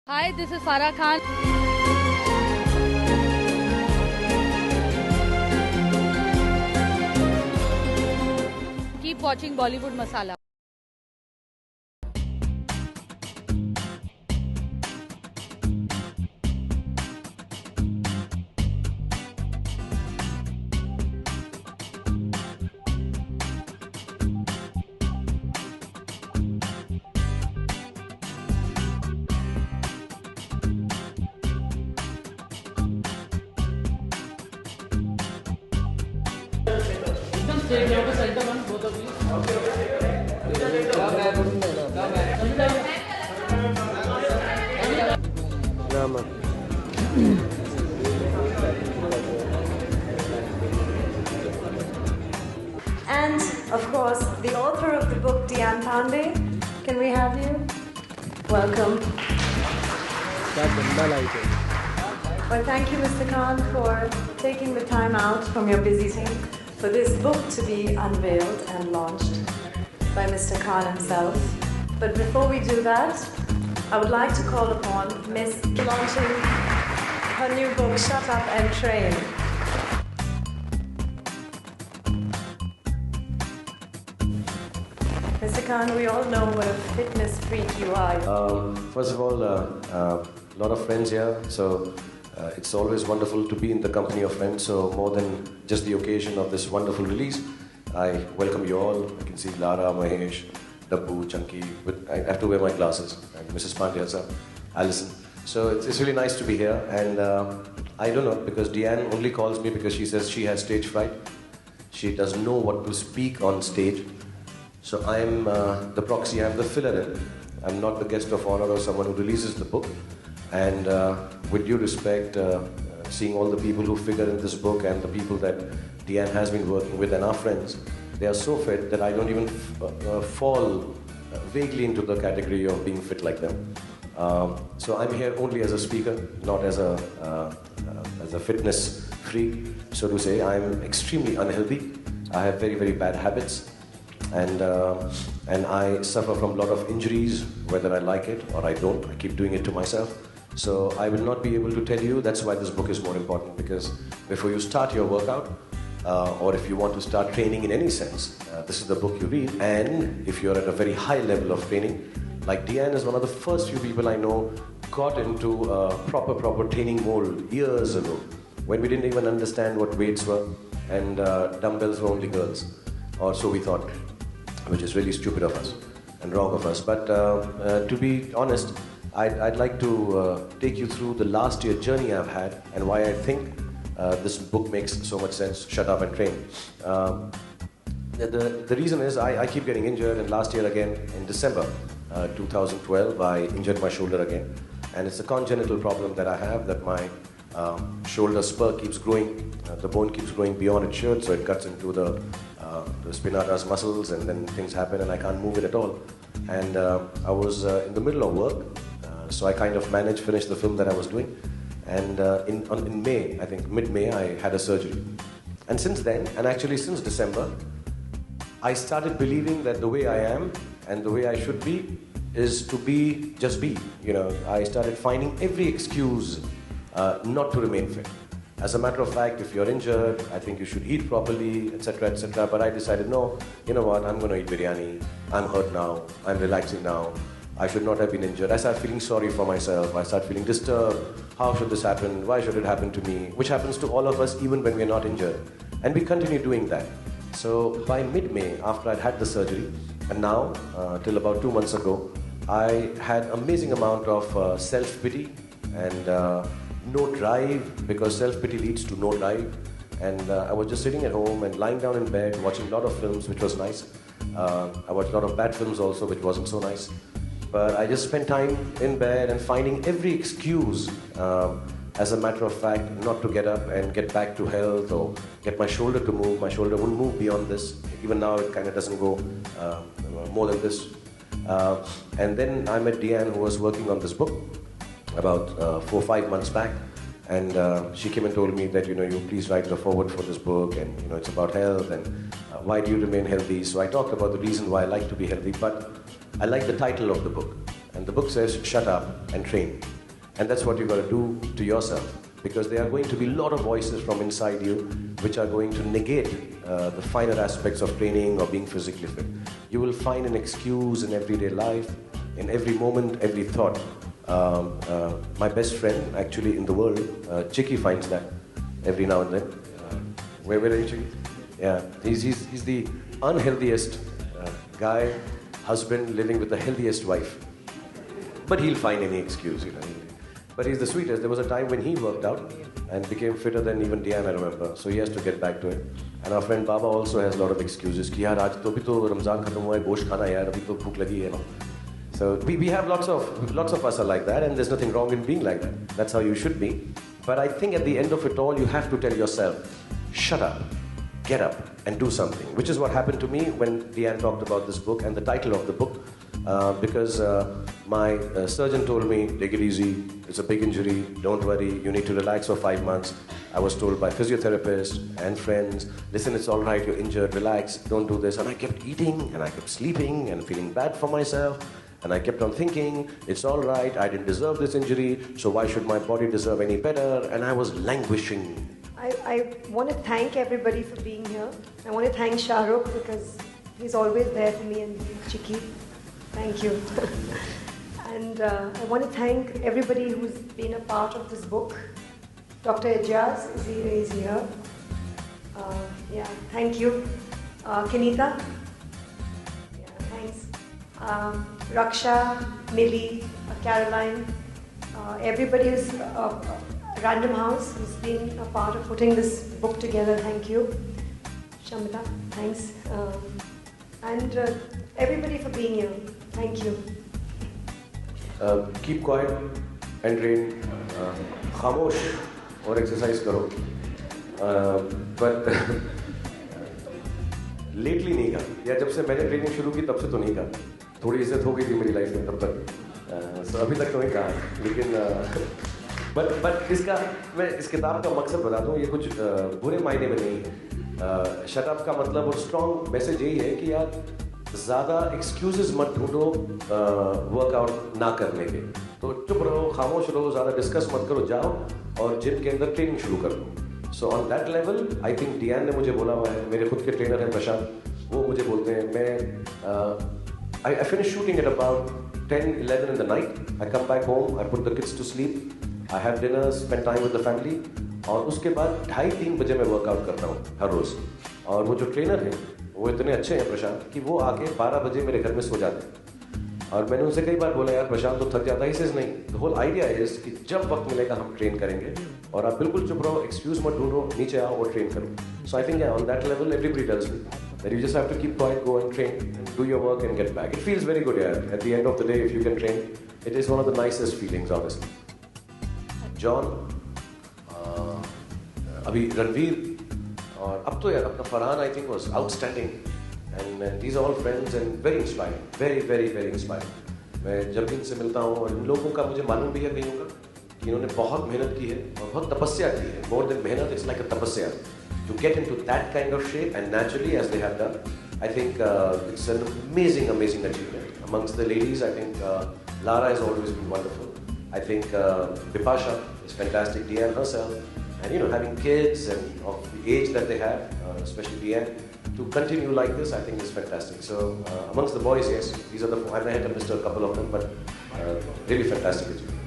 Hi, this is Farah Khan. Keep watching Bollywood Masala. And, of course, the author of the book, Dian Pandey. Can we have you? Welcome. Well, thank you, Mr. Khan, for taking the time out from your busy thing for this book to be unveiled and launched by Mr. Khan himself. But before we do that, I would like to call upon Miss launching her new book, Shut Up and Train. Mr. Khan, we all know what a fitness freak you are. First of all, a lot of friends here, so it's always wonderful to be in the company of friends. So more than just the occasion of this wonderful release, I welcome you all. I can see Lara, Mahesh, Dabbu, Chunky. I have to wear my glasses. And Mrs. Pandya, sir, Alison. So it's really nice to be here. And I don't know, because Dian only calls me because she says she has stage fright. She doesn't know what to speak on stage. So I'm the proxy, I'm the filler-in. I'm not the guest of honor or someone who releases the book. And with due respect, seeing all the people who figure in this book and the people that Dian has been working with and our friends, they are so fit that I don't even fall vaguely into the category of being fit like them. So I'm here only as a speaker, not as a fitness freak, so to say. I'm extremely unhealthy. I have very, very bad habits. And I suffer from a lot of injuries, whether I like it or I don't. I keep doing it to myself. So I will not be able to tell you. That's why this book is more important, because before you start your workout, or if you want to start training in any sense, this is the book you read. And if you're at a very high level of training, like Dian is one of the first few people I know got into proper training mold years ago, when we didn't even understand what weights were and dumbbells were only girls, or so we thought, which is really stupid of us and wrong of us. But to be honest, I'd like to take you through the last year journey I've had and why I think this book makes so much sense, Shut Up and Train. The reason is I keep getting injured, and last year again, in December 2012, I injured my shoulder again. And it's a congenital problem that I have, that my shoulder spur keeps growing, the bone keeps growing beyond its should, so it cuts into the spinatus muscles, and then things happen and I can't move it at all. And I was in the middle of work, so I kind of finished the film that I was doing. And in May, I think mid-May, I had a surgery. And since then, and actually since December, I started believing that the way I am and the way I should be is to be, just be. You know, I started finding every excuse not to remain fit. As a matter of fact, if you're injured, I think you should eat properly, etc., etc. But I decided, no, you know what, I'm going to eat biryani. I'm hurt now. I'm relaxing now. I should not have been injured. I start feeling sorry for myself. I start feeling disturbed. How should this happen? Why should it happen to me? Which happens to all of us even when we're not injured. And we continue doing that. So by mid-May, after I'd had the surgery, and now, till about 2 months ago, I had amazing amount of self-pity and no drive, because self-pity leads to no drive. And I was just sitting at home and lying down in bed, watching a lot of films, which was nice. I watched a lot of bad films also, which wasn't so nice. But I just spent time in bed and finding every excuse, as a matter of fact, not to get up and get back to health or get my shoulder to move. My shoulder wouldn't move beyond this. Even now, it kind of doesn't go more than this. And then I met Dian, who was working on this book about 4 or 5 months back. And she came and told me that, you please write the forward for this book, and, it's about health, and why do you remain healthy? So I talked about the reason why I like to be healthy, but I like the title of the book. And the book says, shut up and train. And that's what you got to do to yourself, because there are going to be a lot of voices from inside you which are going to negate the finer aspects of training or being physically fit. You will find an excuse in everyday life, in every moment, every thought. My best friend, actually, in the world, Chicky, finds that every now and then. Where are you, Chicky? Yeah, he's the unhealthiest guy, husband, living with the healthiest wife. But he'll find any excuse, But he's the sweetest. There was a time when he worked out and became fitter than even Diane, I remember. So he has to get back to it. And our friend Baba also has a lot of excuses. Ki yaar, aaj to bhi to Ramzan khatam hua hai, gosht khana yaar, abhi to bhook lagi hai. So we have lots of us are like that, and there's nothing wrong in being like that. That's how you should be. But I think at the end of it all, you have to tell yourself, shut up, get up, and do something. Which is what happened to me when Diane talked about this book and the title of the book. Because my surgeon told me, take it easy, it's a big injury, don't worry, you need to relax for 5 months. I was told by physiotherapists and friends, listen, it's all right, you're injured, relax, don't do this. And I kept eating, and I kept sleeping, and feeling bad for myself. And I kept on thinking, it's all right, I didn't deserve this injury, so why should my body deserve any better? And I was languishing. I want to thank everybody for being here. I want to thank Shah Rukh because he's always there for me, and Chicky. Thank you. And I want to thank everybody who's been a part of this book. Dr. Ijaz is here. Yeah, thank you. Kenita. Yeah, thanks. Raksha, Millie, Caroline, everybody who's Random House who's been a part of putting this book together. Thank you. Shamita, thanks. And everybody for being here. Thank you. Keep quiet and train. Khamosh और exercise करो. But lately नहीं कहा. या जब से मैंने training शुरू की तब से तो नहीं कहा. थोड़ी इज्जत हो गई थी मेरी लाइफ में तब तक. So अभी तक तो नहीं कहा. लेकिन but इसका मैं इस किताब का मकसद बता दूँ, ये कुछ बुरे मायने में नहीं है. शट अप का मतलब और स्ट्रॉन्ग मैसेज यही है कि यार ज़्यादा एक्सक्यूजेस मत ढूंढो वर्कआउट ना करने के. तो चुप रहो, खामोश रहो, ज़्यादा डिस्कस मत करो, जाओ और जिम के अंदर ट्रेनिंग शुरू कर दो. So on that level I think डियान ने मुझे बोला हुआ है, मेरे खुद के ट्रेनर हैं प्रशांत, वो मुझे बोलते हैं, मैं I finish shooting at about 10-11 in the night. I come back home, I put the kids to sleep, I have dinner, spend time with the family, और उसके बाद 2:30-3 बजे मैं वर्कआउट करता हूँ हर रोज़. और वो जो ट्रेनर हैं वो इतने अच्छे हैं प्रशांत कि वो आके 12 बजे मेरे घर में सो जाते हैं. और मैंने उनसे कई बार बोला, यार प्रशांत तो थक जाता है. इसे नहीं, द होल आइडिया इज कि जब वक्त मिलेगा हम ट्रेन करेंगे, और आप बिल्कुल चुप रहो, एक्सक्यूज मत ढूंढो, नीचे आओ और ट्रेन करो. So I think on that level everybody tells me that you just have to keep quiet, go and train, do your work and get back. It feels very good, yeah. At the end of the day, if you can train, it is one of the nicest feelings, honestly. John, अभी रणवीर, और अब तो यार अपना Farhan I think was outstanding, and these are all friends and very inspiring, very very very inspiring. मैं जब भी इनसे मिलता हूँ, और इन लोगों का मुझे मालूम भी है कईयों का कि इन्होंने बहुत मेहनत की है और बहुत तपस्या की है. More than मेहनत, it's like a tapasya. To get into that kind of shape and naturally as they have done, I think it's an amazing achievement. Amongst the ladies, I think Lara has always been wonderful. I think Bipasha is fantastic, Diane herself, and having kids and of the age that they have, especially Diane, to continue like this, I think is fantastic. So amongst the boys, yes, these are the, I met and missed a couple of them, but really fantastic achievement.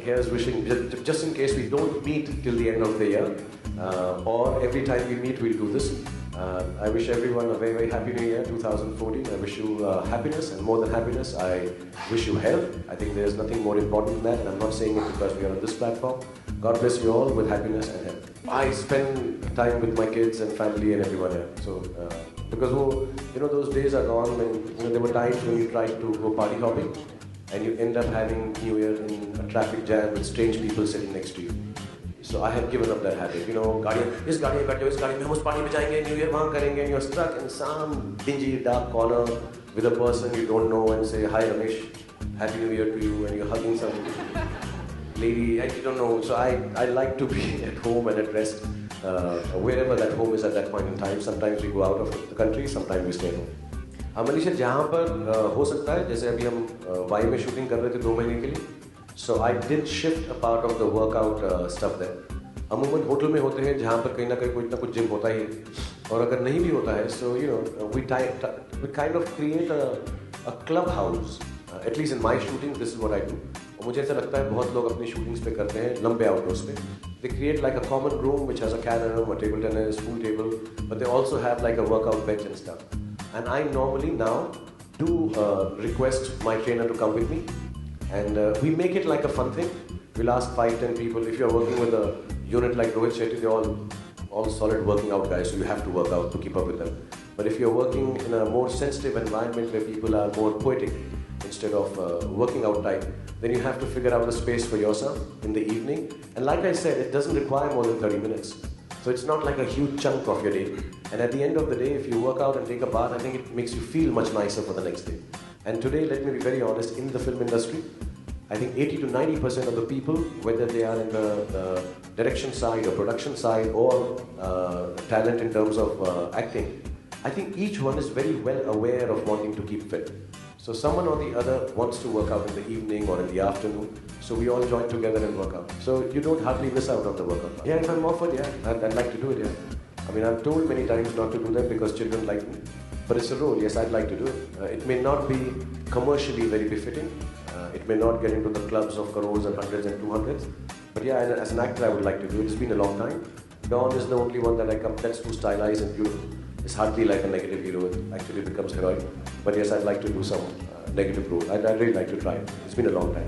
Here's wishing, just in case we don't meet till the end of the year, or every time we meet we'll do this. I wish everyone a very very happy new year 2014. I wish you happiness, and more than happiness, I wish you health. I think there's nothing more important than that, and I'm not saying it because we are on this platform. God bless you all with happiness and health. I spend time with my kids and family and everyone here. So because those days are gone when there were times when you tried to go party hopping and you end up having New Year in a traffic jam with strange people sitting next to you. So I have given up that habit. इस गाड़ी में बैठे हो, इस गाड़ी में हम उस पार्टी में जाएंगे, न्यू ईयर वहाँ करेंगे, and you're stuck in some dingy dark corner with a person you don't know and say, hi Ramesh, happy new year to you, and you're hugging somebody. lady, I don't know. So I like to be at home and at rest, wherever that home is at that point in time. Sometimes we go out of the country, sometimes we stay home. Manisha जहाँ पर हो सकता है, जैसे अभी हम Y में shooting कर रहे थे 2 महीने के लिए, so I did shift a part of the workout stuff there. अमूमन होटल में होते हैं जहाँ पर कहीं ना कुछ जिम होता ही है, और अगर नहीं भी होता है, so you know we kind of create a clubhouse. At least in my shooting, this is what I do. और मुझे ऐसा लगता है बहुत लोग अपनी shootings पे करते हैं लंबे outdoors पे. They create like a common room which has a cannon, a table tennis, pool table, but they also have like a workout bench and stuff. And I normally now do request my trainer to come with me, and we make it like a fun thing. We'll ask 5-10 people. If you're working with a unit like Rohit Shetty, they're all solid working out guys, so you have to work out to keep up with them. But if you're working in a more sensitive environment where people are more poetic instead of working out type, then you have to figure out a space for yourself in the evening. And like I said, it doesn't require more than 30 minutes. So it's not like a huge chunk of your day. And at the end of the day, if you work out and take a bath, I think it makes you feel much nicer for the next day. And today, let me be very honest, in the film industry, I think 80 to 90% of the people, whether they are in the direction side or production side or talent in terms of acting, I think each one is very well aware of wanting to keep fit. So someone or the other wants to work out in the evening or in the afternoon. So we all join together and work out. So you don't hardly miss out on the workout. Yeah, if I'm offered, yeah, I'd like to do it, yeah. I mean, I'm told many times not to do that because children like me. But it's a role, yes, I'd like to do it. It may not be commercially very befitting. It may not get into the clubs of crores and hundreds and 200s. But yeah, as an actor, I would like to do it. It's been a long time. Dawn is the only one that I come, that's too stylized and beautiful. It's hardly like a negative hero. It actually becomes heroic. But yes, I'd like to do some negative role. I'd really like to try it. It's been a long time.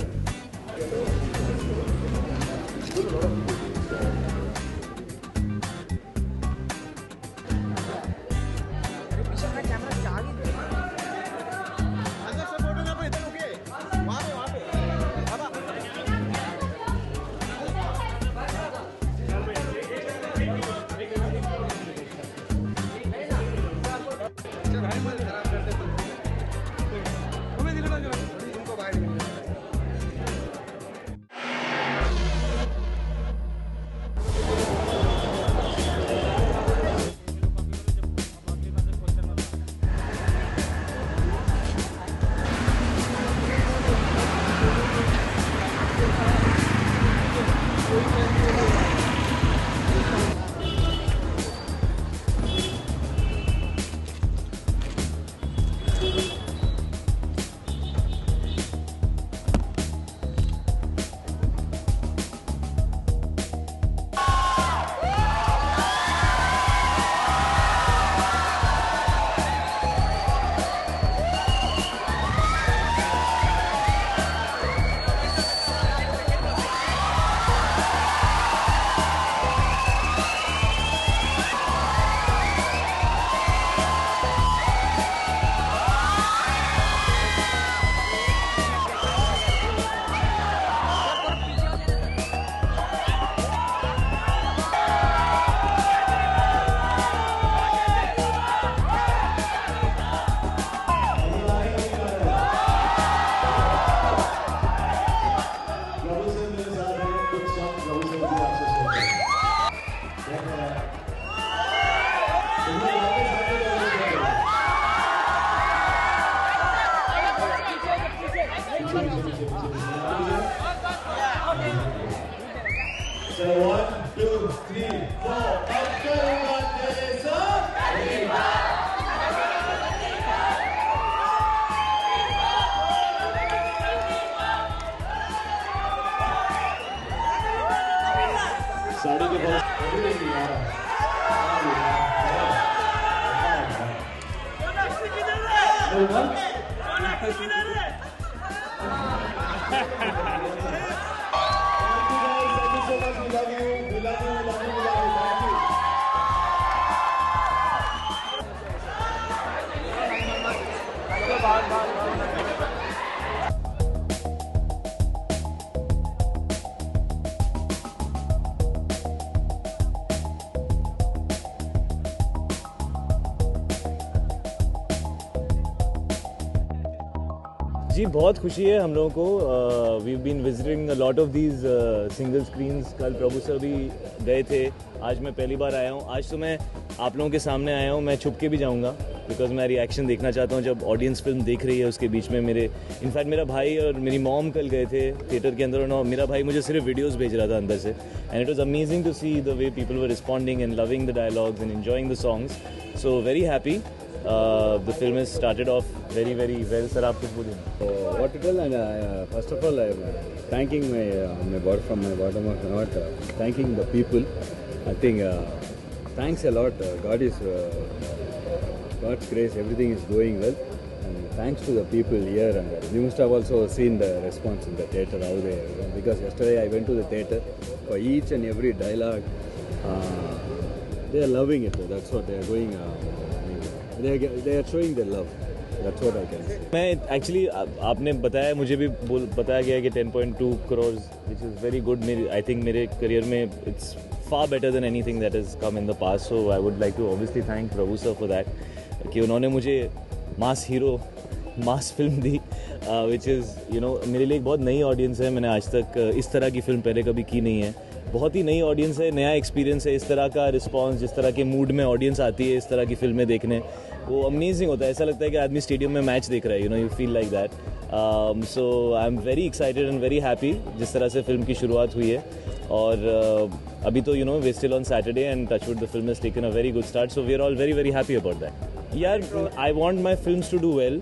So 1, 2, 3, 4. Abdul Teresa. Sari के पास नहीं आ जी बहुत खुशी है हम लोगों को. We been visiting a lot of these single screens. कल Prabhu sir भी गए थे, आज मैं पहली बार आया हूँ. आज तो मैं आप लोगों के सामने आया हूँ. मैं छुप के भी जाऊँगा बिकॉज मैं रिएक्शन देखना चाहता हूँ जब ऑडियंस फिल्म देख रही है. उसके बीच में मेरे इनफैक्ट मेरा भाई और मेरी मॉम कल गए थे थिएटर के अंदर और मेरा भाई मुझे सिर्फ वीडियोस भेज रहा था अंदर से. And it was amazing to see the way people were responding and loving the dialogues and enjoying the songs. So very happy. The film has started off very well. Sir, आप कुछ बोलिए. What to tell? And first of all, I'm thanking my from my bottom of my heart, thanking the people. I think thanks a lot. God's grace, everything is going well, and thanks to the people here. And you must have also seen the response in the theatre, how they, because yesterday I went to the theatre for each and every dialogue. They are loving it. That's what they are doing. They are showing their love. That's what I can say. मैं actually आपने बताया, मुझे भी बताया गया कि 10.2 crores, which is very good. I think मेरे career में it's far better than anything that has come in the past. So I would like to obviously thank Prabhu sir for that, कि उन्होंने मुझे मास हीरो मास फिल्म दी, which is मेरे लिए एक बहुत नई ऑडियंस है. मैंने आज तक इस तरह की फिल्म पहले कभी की नहीं है. बहुत ही नई ऑडियंस है, नया एक्सपीरियंस है. इस तरह का रिस्पांस, जिस तरह के मूड में ऑडियंस आती है इस तरह की फिल्में देखने, वो अमेजिंग होता है. ऐसा लगता है कि आदमी स्टेडियम में मैच देख रहा है. You feel like that. So I am very excited and very happy जिस तरह से फिल्म की शुरुआत हुई है. और अभी तो वे still on Saturday and touchwood the film has taken a very good start. So we are all very happy about that. यार I want my films to do well.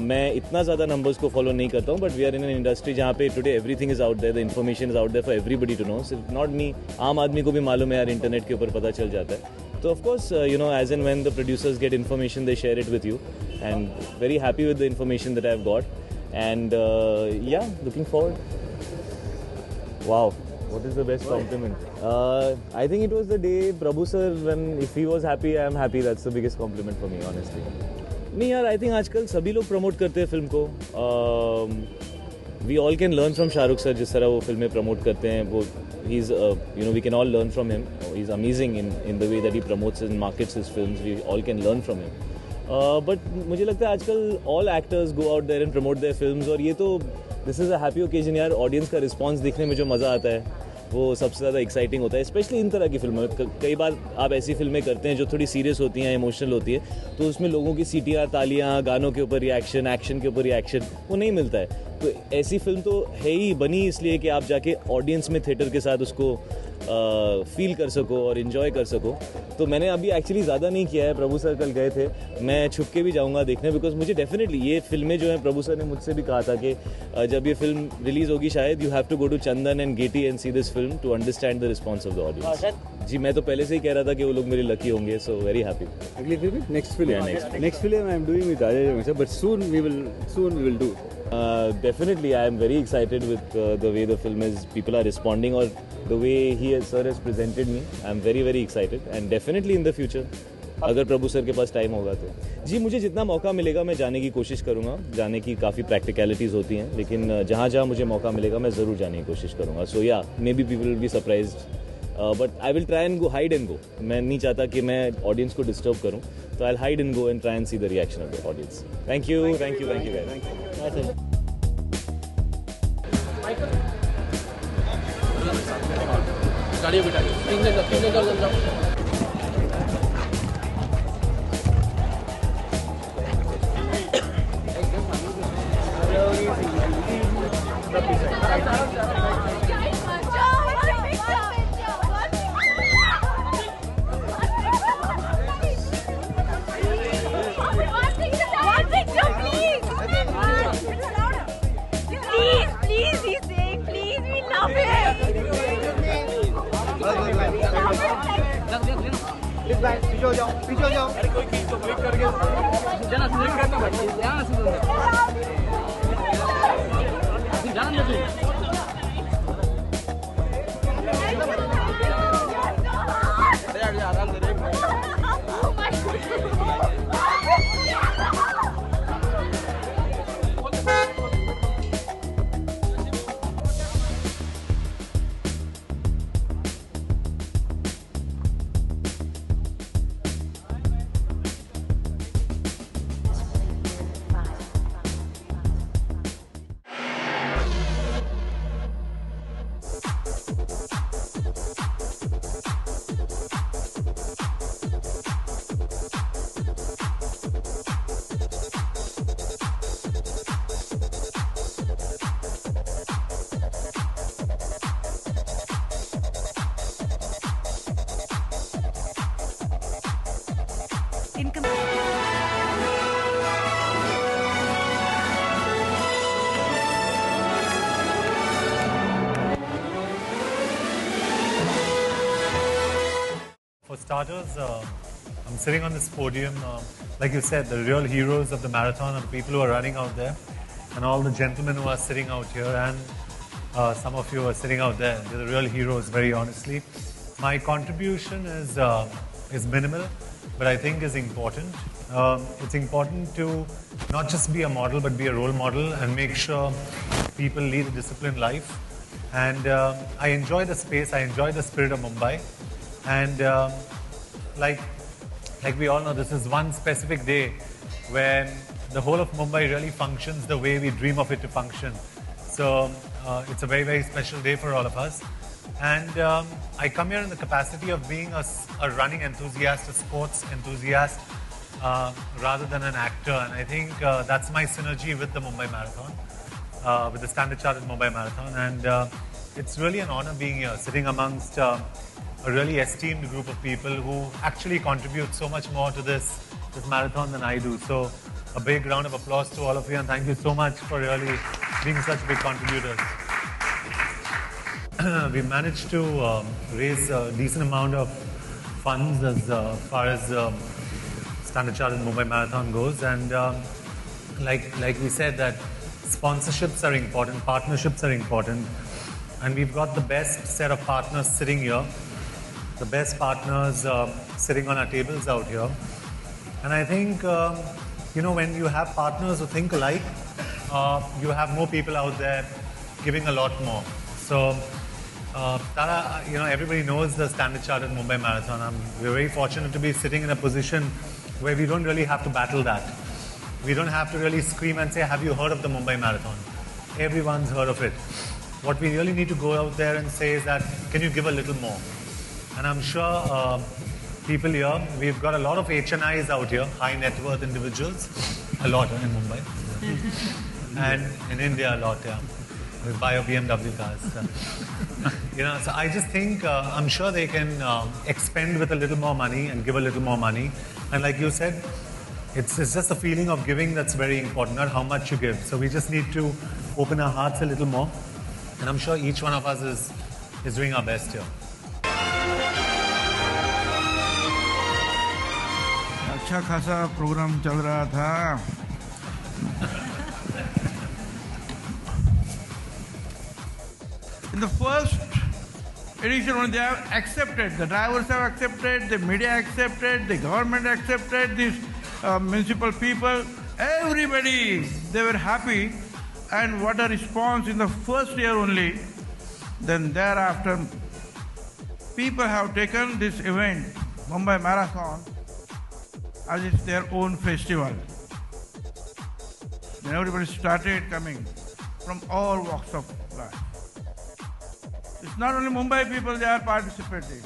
मैं इतना ज़्यादा नंबर्स को फॉलो नहीं करता हूँ, but we are in an industry जहाँ पे today everything is out there, the information is out there for everybody to know. सिर्फ नॉट मी, आम आदमी को भी मालूम है यार, इंटरनेट के ऊपर पता चल जाता है. तो of course as and when the producers get information they share it with you, and very happy with the information that I have got. And yeah looking forward. Wow, what is the best compliment? I think it was the day Prabhu sir, when if he was happy, I am happy. That's the biggest compliment for me, honestly. नहीं यार, I think आजकल सभी लोग promote करते हैं film को. We all can learn from Shahrukh sir, जिस तरह वो फिल्में प्रमोट करते हैं. वो he's we can all learn from him. He's amazing in the way that he promotes and markets his films. We all can learn from him. But मुझे लगता है आजकल all actors go out there and promote their films. और ये तो this is a happy occasion यार. Audience का response देखने में जो मज़ा आता है वो सबसे ज़्यादा एक्साइटिंग होता है, स्पेशली इन तरह की फिल्में. कई बार आप ऐसी फिल्में करते हैं जो थोड़ी सीरियस होती हैं, इमोशनल होती है, तो उसमें लोगों की सीटियाँ, तालियाँ, गानों के ऊपर रिएक्शन, एक्शन के ऊपर रिएक्शन, वो नहीं मिलता है. तो ऐसी फिल्म तो है ही बनी इसलिए कि आप जाके ऑडियंस में थिएटर के साथ उसको फील कर सको और इन्जॉय कर सको. तो मैंने अभी एक्चुअली ज़्यादा नहीं किया है. प्रभु सर कल गए थे, मैं छुप के भी जाऊँगा देखने, बिकॉज मुझे डेफिनेटली ये फिल्में जो हैं, प्रभु सर ने मुझसे भी कहा था कि जब ये फिल्म रिलीज़ होगी शायद you have to go to Chandan and Gaiety and see this film to understand the response of the audience. जी मैं तो पहले से ही कह रहा था कि वो लोग मेरे लकी होंगे. सो very happy. Actually, next film I am doing with Ajay Devgn, but soon we will do. Definitely, I am very excited with the way the film is. People are responding, or the way sir has presented me. I am very excited, and definitely in the future, अगर प्रभु sir के पास time होगा तो जी मुझे जितना मौका मिलेगा मैं जाने की कोशिश करूँगा. जाने की काफ़ी प्रैक्टिकलिटीज़ होती हैं, लेकिन जहाँ मुझे मौका मिलेगा मैं ज़रूर जाने की कोशिश करूँगा. सो या may be people will be surprised, but I will try and go, hide and go. मैं नहीं चाहता कि मैं ऑडियंस को डिस्टर्ब करूँ, तो आई hide and go and try and see the reaction of the audience. Thank you guys. Please, he's saying, please, we love him. income. For starters, I'm sitting on this podium. Like you said, the real heroes of the marathon are the people who are running out there, and all the gentlemen who are sitting out here, and some of you are sitting out there. They're the real heroes, very honestly. My contribution is minimal, but I think is important. It's important to not just be a model, but be a role model and make sure people lead a disciplined life. And I enjoy the space. I enjoy the spirit of Mumbai. And like we all know, this is one specific day when the whole of Mumbai really functions the way we dream of it to function. So it's a very, very special day for all of us. And I come here in the capacity of being a running enthusiast, a sports enthusiast, rather than an actor. And I think that's my synergy with the Mumbai Marathon, with the Standard Chartered Mumbai Marathon. And it's really an honor being here, sitting amongst a really esteemed group of people who actually contribute so much more to this marathon than I do. So a big round of applause to all of you, and thank you so much for really being such big contributors. We managed to raise a decent amount of funds as far as Standard Chartered Mumbai Marathon goes, and like we said, that sponsorships are important, partnerships are important, and we've got the best set of partners sitting here, the best partners sitting on our tables out here. And I think, when you have partners who think alike, you have more people out there giving a lot more. So, Tara, everybody knows the Standard Chartered Mumbai Marathon. We're very fortunate to be sitting in a position where we don't really have to battle that. We don't have to really scream and say, have you heard of the Mumbai Marathon? Everyone's heard of it. What we really need to go out there and say is that, can you give a little more? And I'm sure people here, we've got a lot of HNIs out here, high net worth individuals, a lot in Mumbai. And in India, a lot, yeah. We buy BMW cars. So I just think, I'm sure they can expend with a little more money and give a little more money. And like you said, it's just a feeling of giving that's very important, not how much you give. So we just need to open our hearts a little more. And I'm sure each one of us is doing our best here. अच्छा खासा programme चल रहा था. In the first edition, when they have accepted, the drivers have accepted, the media accepted, the government accepted, these municipal people, everybody, they were happy. And what a response in the first year only. Then thereafter, people have taken this event, Mumbai Marathon, as it's their own festival. Then everybody started coming from all walks of life. It's not only Mumbai people, they are participating.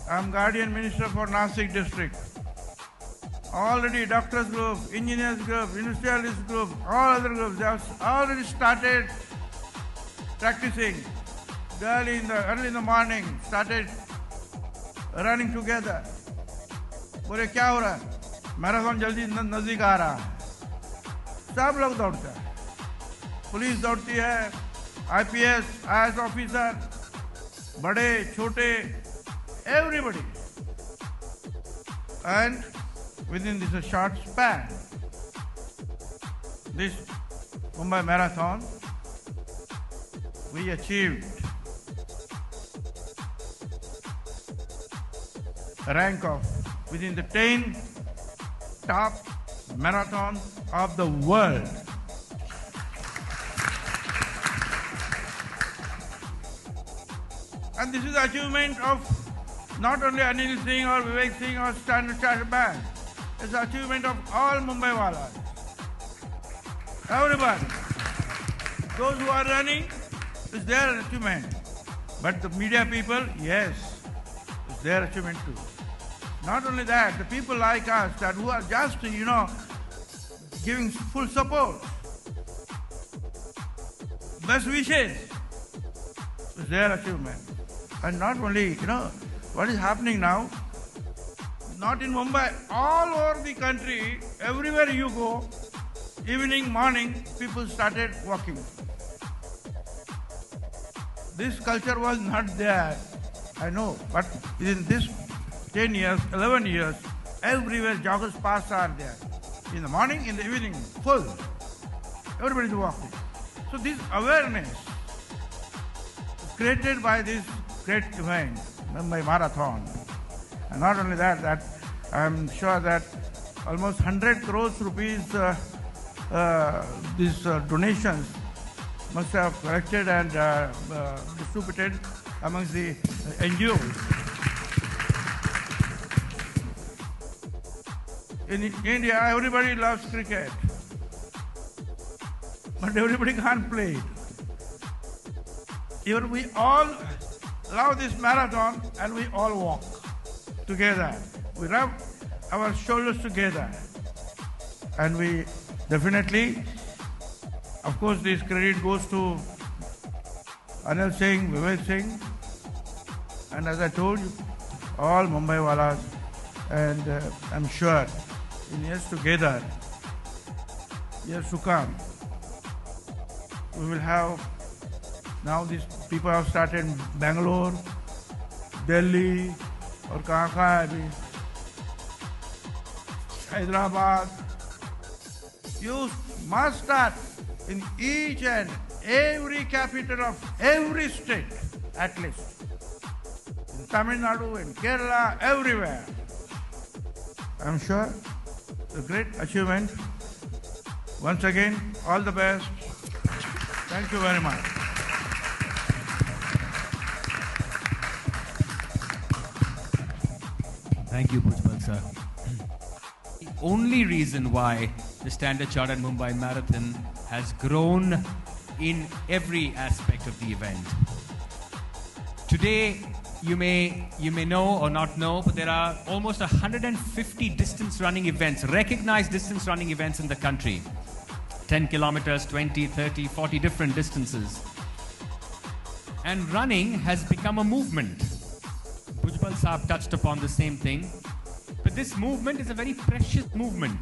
I'm Guardian Minister for Nasik district. Already doctors group, engineers group, industrialist group, all other groups, they have already started practicing. Early in the morning, started running together. बोले क्या हो रहा है? Marathon जल्दी नजदीक आ रहा है. सब लोग दौड़ते हैं. पुलिस दौड़ती है, IPS, IAS ऑफिसर, बड़े छोटे, everybody. And within this short span, this Mumbai Marathon, we achieved a rank of within the 10 top marathon of the world. And this is the achievement of not only Anil Singh or Vivek Singh or Standard Chartered Bank. It's the achievement of all Mumbai walas. Everyone. Those who are running, it's their achievement. But the media people, yes, it's their achievement too. Not only that, the people like us that who are just, giving full support, best wishes, is their achievement. And not only, what is happening now, not in Mumbai, all over the country, everywhere you go, evening, morning, people started walking. This culture was not there, I know, but in this 10 years, 11 years, everywhere joggers paths are there. In the morning, in the evening, full. Everybody is walking. So this awareness created by this great event, Mumbai Marathon. And not only that I am sure that almost 100 crores rupees these donations must have collected and distributed amongst the NGOs. In India, everybody loves cricket, but everybody can't play it. Even we all love this marathon and we all walk together. We rub our shoulders together. And we definitely, of course, this credit goes to Anil Singh, Vivek Singh, and as I told you, all Mumbai Walas, and I'm sure in years together, years to come, we will have, now these people have started Bangalore, Delhi, or kahan abhi, Hyderabad. You must start in each and every capital of every state, at least. In Tamil Nadu, in Kerala, everywhere. I'm sure a great achievement. Once again, all the best. Thank you very much. Thank you, Bhujbal sir. The only reason why the Standard Chartered Mumbai Marathon has grown in every aspect of the event. Today, you may know or not know, but there are almost 150 distance running events, recognized distance running events in the country. 10 kilometers, 20, 30, 40 different distances. And running has become a movement. Bhujbal Saab touched upon the same thing. But this movement is a very precious movement.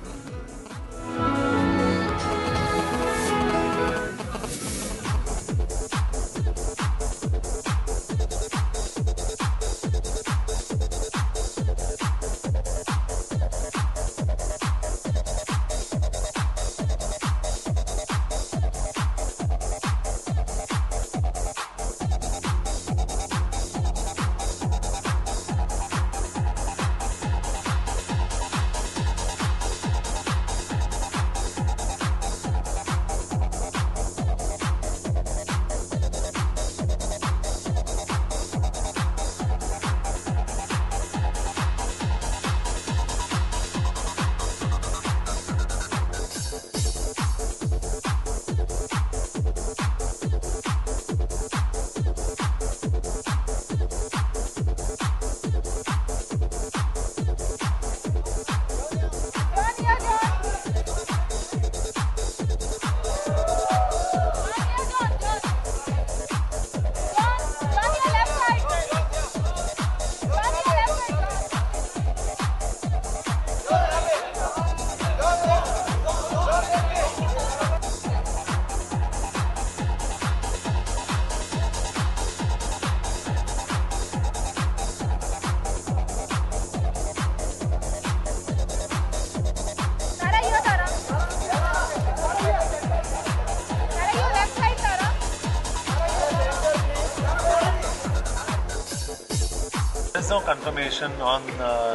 There's no confirmation on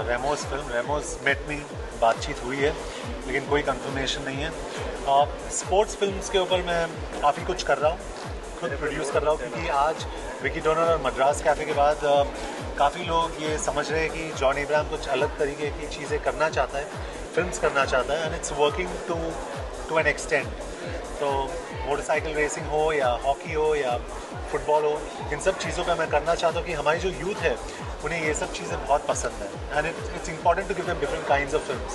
Remo's film. Remo's met me, बातचीत हुई है, लेकिन कोई confirmation नहीं है. Sports films के ऊपर मैं काफ़ी कुछ कर रहा हूँ, खुद प्रोड्यूस कर रहा हूँ, क्योंकि आज विकी डोनर और मद्रास कैफ़े के बाद काफ़ी लोग ये समझ रहे हैं कि जॉन इब्राहिम कुछ अलग तरीके की चीज़ें करना चाहता है, फिल्म्स करना चाहता है, and it's working to an extent. तो मोटरसाइकिल रेसिंग हो या हॉकी हो या फुटबॉल हो, इन सब चीज़ों पे मैं करना चाहता हूँ कि हमारी जो यूथ है उन्हें ये सब चीज़ें बहुत पसंद है. And it's important to give them different kinds of films.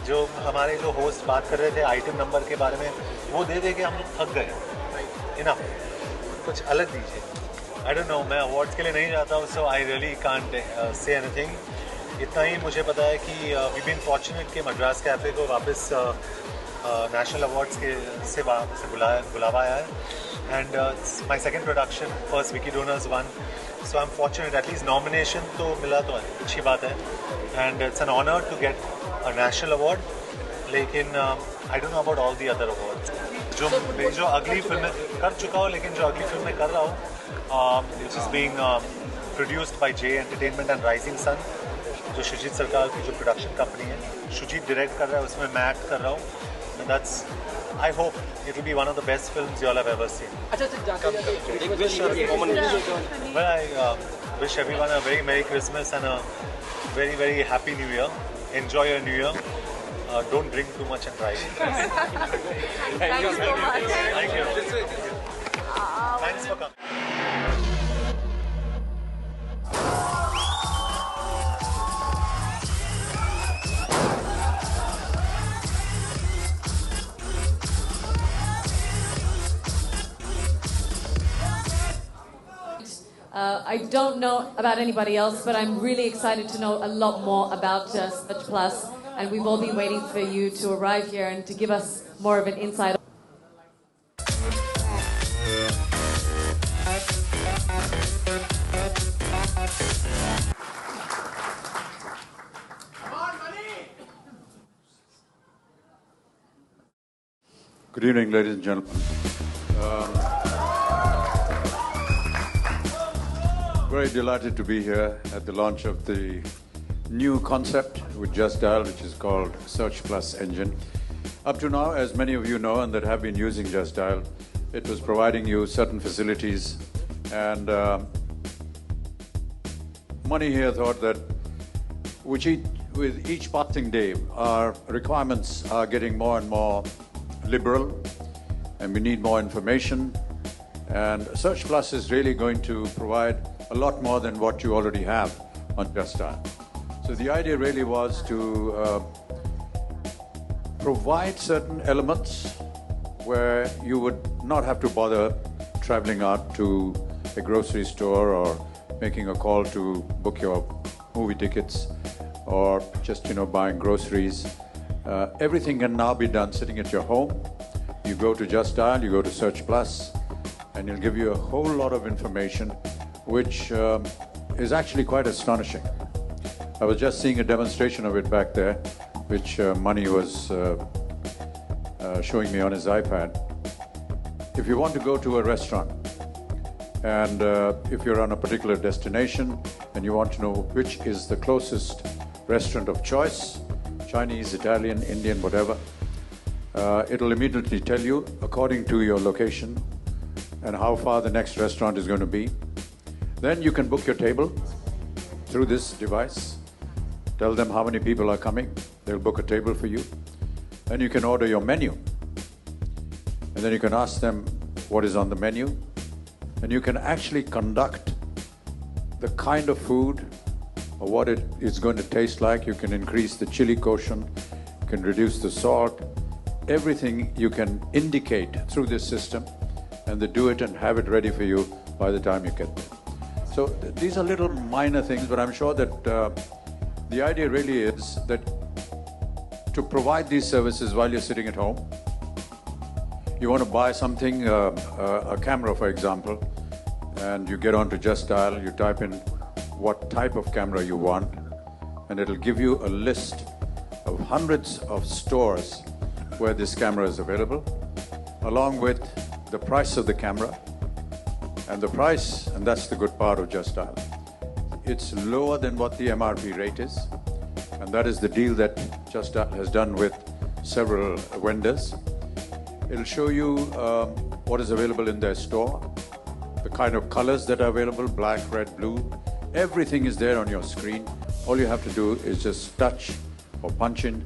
जो हमारे जो होस्ट बात कर रहे थे आइटम नंबर के बारे में, वो दे दे के हम लोग थक गए. इनफ, कुछ अलग दीजिए. आई डोंट नो, मैं अवार्ड्स के लिए नहीं जाता हूँ, so I really can't say anything. इतना ही मुझे पता है कि वी बीन फॉर्चुनेट कि मद्रास कैफ़े को वापस नेशनल अवार्ड्स से बुलावा आया है and my second production first Vicky Donor's one so I am fortunate at least nomination तो मिला तो अच्छी बात है and it's an honour to get a national award लेकिन I don't know about all the other awards जो अगली फिल्में कर चुका हूँ लेकिन जो अगली फिल्में कर रहा हूँ which is being produced by J Entertainment and Rising Sun जो शुजीत सरकार की जो प्रोडक्शन कंपनी है शुजीत डायरेक्ट कर रहा है उसमें मैं एक्ट कर रहा हूँ that's I hope it will be one of the best films you all have ever seen. Well, I wish everyone a very Merry Christmas and a very very Happy New Year. Enjoy your New Year. Don't drink too much and drive. Thank you so much. Thank you. Thanks for coming. I don't know about anybody else, but I'm really excited to know a lot more about Search Plus, and we've all been waiting for you to arrive here and to give us more of an insight. Good evening, ladies and gentlemen. Very delighted to be here at the launch of the new concept with Just Dial, which is called Search Plus Engine. Up to now, as many of you know and that have been using Just Dial, it was providing you certain facilities, and Money here thought that with each passing day, our requirements are getting more and more liberal, and we need more information, and Search Plus is really going to provide a lot more than what you already have on Just Dial. So the idea really was to provide certain elements where you would not have to bother traveling out to a grocery store or making a call to book your movie tickets or just, buying groceries. Everything can now be done sitting at your home. You go to Just Dial, you go to Search Plus, and it'll give you a whole lot of information which is actually quite astonishing. I was just seeing a demonstration of it back there, which Mani was showing me on his iPad. If you want to go to a restaurant, and if you're on a particular destination and you want to know which is the closest restaurant of choice, Chinese, Italian, Indian, whatever, it'll immediately tell you according to your location and how far the next restaurant is going to be. Then you can book your table through this device. Tell them how many people are coming. They'll book a table for you. Then you can order your menu. And then you can ask them what is on the menu. And you can actually conduct the kind of food or what it is going to taste like. You can increase the chili quotient. You can reduce the salt. Everything you can indicate through this system, and they do it and have it ready for you by the time you get there. So these are little minor things, but I'm sure that the idea really is that to provide these services while you're sitting at home. You want to buy something, a camera for example, and you get onto Just Dial, you type in what type of camera you want, and it'll give you a list of hundreds of stores where this camera is available, along with the price of the camera. And the price, and that's the good part of Just Dial, it's lower than what the MRP rate is, and that is the deal that Just Dial has done with several vendors. It'll show you what is available in their store, the kind of colors that are available, black, red, blue. Everything is there on your screen. All you have to do is just touch or punch in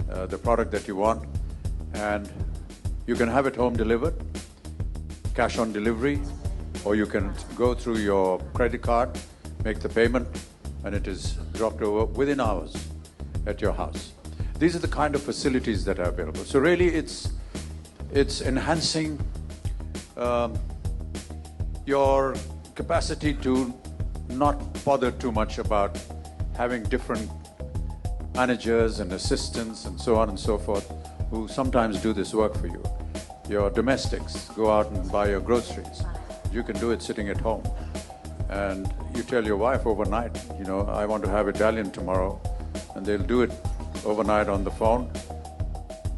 the product that you want, and you can have it home delivered, cash on delivery, or you can go through your credit card, make the payment, and it is dropped over within hours at your house. These are the kind of facilities that are available. So really it's enhancing your capacity to not bother too much about having different managers and assistants and so on and so forth who sometimes do this work for you. Your domestics go out and buy your groceries. You can do it sitting at home. And you tell your wife overnight, you know, I want to have Italian tomorrow, and they'll do it overnight on the phone.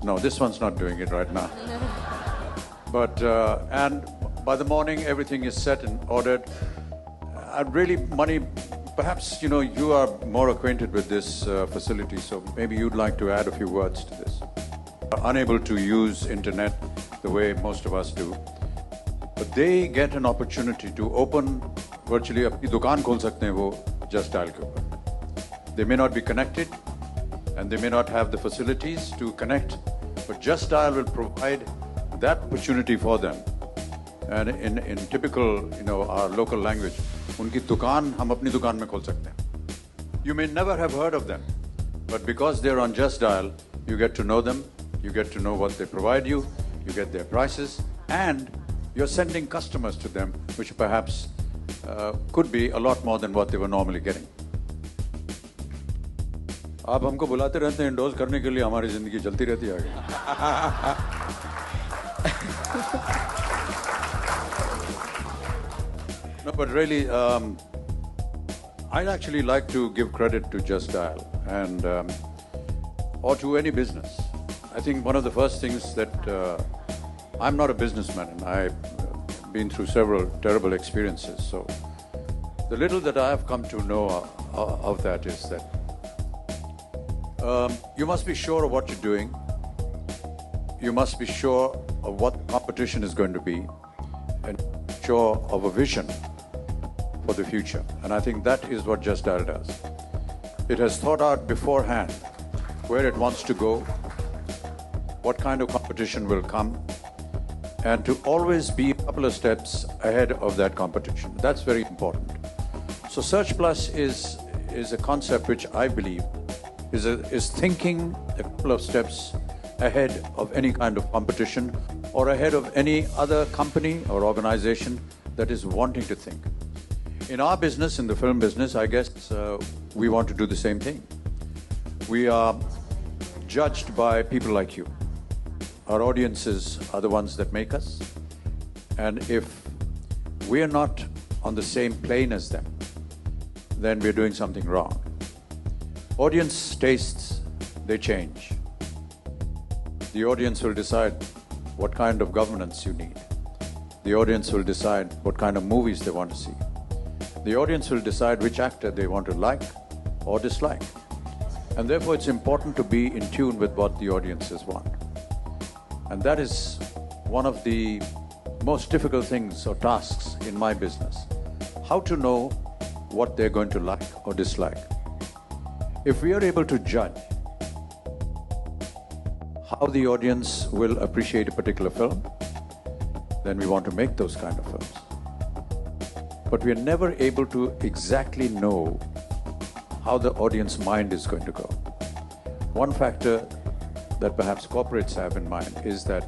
No, this one's not doing it right now. But, and by the morning, everything is set and ordered. And really, money, perhaps, you know, you are more acquainted with this facility, so maybe you'd like to add a few words to this. Unable to use internet the way most of us do, but they get an opportunity to open virtually अपनी दुकान खोल सकते हैं वो Just Dial के ऊपर. They may not be connected and they may not have the facilities to connect, but Just Dial will provide that opportunity for them. And in typical, you know, our local language, उनकी दुकान हम अपनी दुकान में खोल सकते हैं. You may never have heard of them, but because they're on Just Dial, you get to know them, you get to know what they provide you, you get their prices, and you're sending customers to them, which perhaps could be a lot more than what they were normally getting. आप हमको बुलाते रहते हैं endorse करने के लिए, हमारी जिंदगी चलती रहती है आगे. No, but really, I'd actually like to give credit to Just Dial and or to any business. I think one of the first things that I'm not a businessman and I've been through several terrible experiences. So the little that I have come to know of that is that you must be sure of what you're doing. You must be sure of what the competition is going to be and sure of a vision for the future. And I think that is what Just Dial does. It has thought out beforehand where it wants to go, what kind of competition will come, and to always be a couple of steps ahead of that competition. That's very important. So Search Plus is a concept which I believe is thinking a couple of steps ahead of any kind of competition or ahead of any other company or organization that is wanting to think. In our business, in the film business, I guess we want to do the same thing. We are judged by people like you. Our audiences are the ones that make us. And if we are not on the same plane as them, then we're doing something wrong. Audience tastes, they change. The audience will decide what kind of governance you need. The audience will decide what kind of movies they want to see. The audience will decide which actor they want to like or dislike. And therefore it's important to be in tune with what the audiences want. And that is one of the most difficult things or tasks in my business. How to know what they're going to like or dislike. If we are able to judge how the audience will appreciate a particular film, then we want to make those kind of films. But we are never able to exactly know how the audience mind is going to go. One factor that perhaps corporates have in mind is that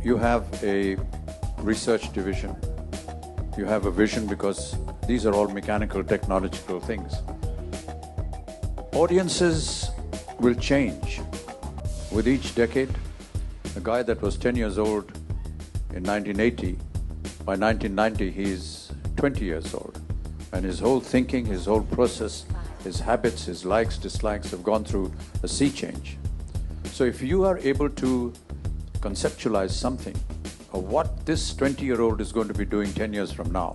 you have a research division, you have a vision, because these are all mechanical, technological things. Audiences will change with each decade. A guy that was 10 years old in 1980, by 1990 he is 20 years old. And his whole thinking, his whole process, his habits, his likes, dislikes have gone through a sea change. So if you are able to conceptualize something of what this 20-year-old is going to be doing 10 years from now,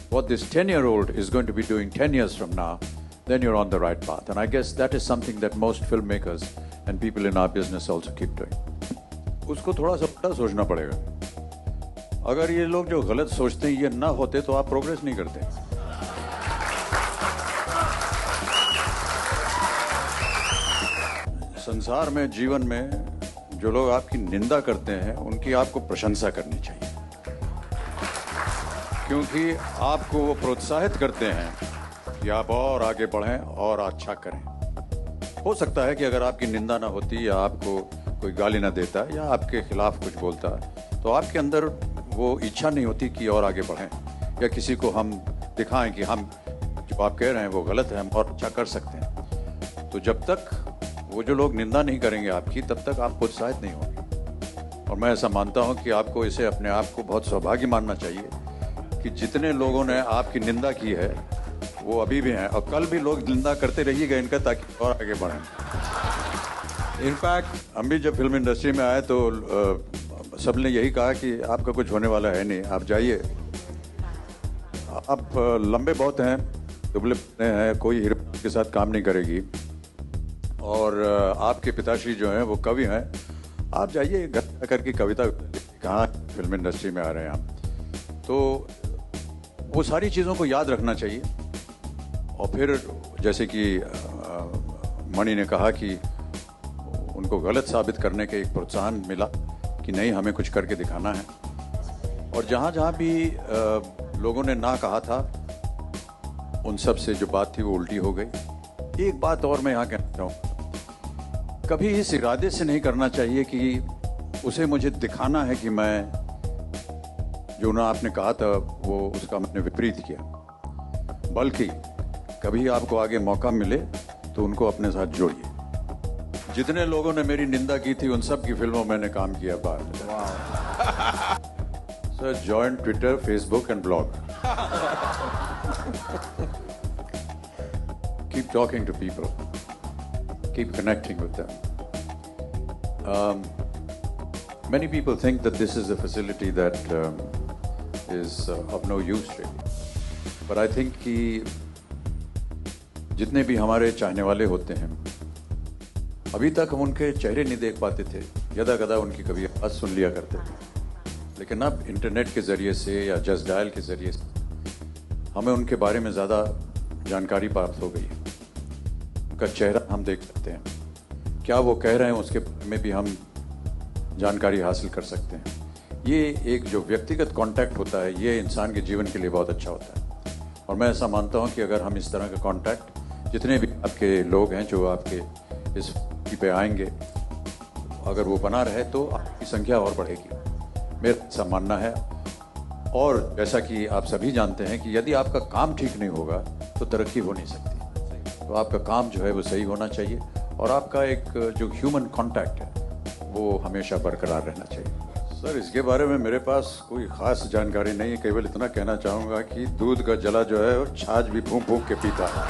what this 10-year-old is going to be doing 10 years from now, then you're on the right path. And I guess that is something that most filmmakers and people in our business also keep doing. उसको थोड़ा सा उल्टा सोचना पड़ेगा. अगर ये लोग जो गलत सोचते हैं ये ना होते तो आप प्रोग्रेस नहीं करते. संसार में, जीवन में जो लोग आपकी निंदा करते हैं उनकी आपको प्रशंसा करनी चाहिए, क्योंकि आपको वो प्रोत्साहित करते हैं कि आप और आगे बढ़ें और अच्छा करें. हो सकता है कि अगर आपकी निंदा ना होती या आपको कोई गाली ना देता या आपके खिलाफ कुछ बोलता तो आपके अंदर वो इच्छा नहीं होती कि और आगे बढ़ें या किसी को हम दिखाएं कि हम जो आप कह रहे हैं वो गलत है, हम और अच्छा कर सकते हैं। तो जब तक वो जो लोग निंदा नहीं करेंगे आपकी, तब तक आप प्रोत्साहित नहीं होंगे। और मैं ऐसा मानता हूं कि आपको इसे अपने आप को बहुत सौभाग्य मानना चाहिए कि जितने लोगों ने आपकी निंदा की है वो अभी भी हैं, और कल भी लोग निंदा करते रहिएगा इनका, ताकि और आगे बढ़ें। इनफैक्ट हम भी जब फिल्म इंडस्ट्री में आए तो सबने यही कहा कि आपका कुछ होने वाला है नहीं, आप जाइए। आप लंबे बहुत हैं, दुबले हैं, कोई हीरो के साथ काम नहीं करेगी, और आपके पिताश्री जो हैं वो कवि हैं, आप जाइए घर करके कविता कहाँ फिल्म इंडस्ट्री में आ रहे हैं हम। तो वो सारी चीज़ों को याद रखना चाहिए। और फिर जैसे कि मणि ने कहा कि उनको गलत साबित करने के एक प्रोत्साहन मिला कि नहीं, हमें कुछ करके दिखाना है। और जहाँ जहाँ भी लोगों ने ना कहा था, उन सब से जो बात थी वो उल्टी हो गई। एक बात और मैं यहाँ कहना चाहूँ, कभी इस इरादे से नहीं करना चाहिए कि उसे मुझे दिखाना है कि मैं जो ना आपने कहा था वो उसका मैंने विपरीत किया, बल्कि कभी आपको आगे मौका मिले तो उनको अपने साथ जोड़िए। जितने लोगों ने मेरी निंदा की थी उन सब की फिल्मों में मैंने काम किया बाहर। Sir, join Twitter, Facebook and blog. Keep talking to people. Keep connecting with them. Many people think that this is a facility that is of no use really. But I think कि जितने भी हमारे चाहने वाले होते हैं, अभी तक हम उनके चेहरे नहीं देख पाते थे, यदा कदा उनकी कभी आवाज़ सुन लिया करते थे, लेकिन अब इंटरनेट के ज़रिए से या जस्ट डायल के ज़रिए से हमें उनके बारे में ज़्यादा जानकारी प्राप्त हो गई है। उनका चेहरा हम देख सकते हैं, क्या वो कह रहे हैं उसके बारे में भी हम जानकारी हासिल कर सकते हैं। ये एक जो व्यक्तिगत कांटेक्ट होता है, ये इंसान के जीवन के लिए बहुत अच्छा होता है। और मैं ऐसा मानता हूँ कि अगर हम इस तरह का कांटेक्ट, जितने भी आपके लोग हैं जो आपके इस पे आएंगे, अगर वो बना रहे तो आपकी संख्या और बढ़ेगी, मेरा ऐसा मानना है। और जैसा कि आप सभी जानते हैं कि यदि आपका काम ठीक नहीं होगा तो तरक्की हो नहीं सकती। तो आपका काम जो है वो सही होना चाहिए, और आपका एक जो ह्यूमन कांटेक्ट है वो हमेशा बरकरार रहना चाहिए। सर, इसके बारे में मेरे पास कोई ख़ास जानकारी नहीं है, केवल इतना कहना चाहूँगा कि दूध का जला जो है और छाछ भी फूंक फूंक के पीता है।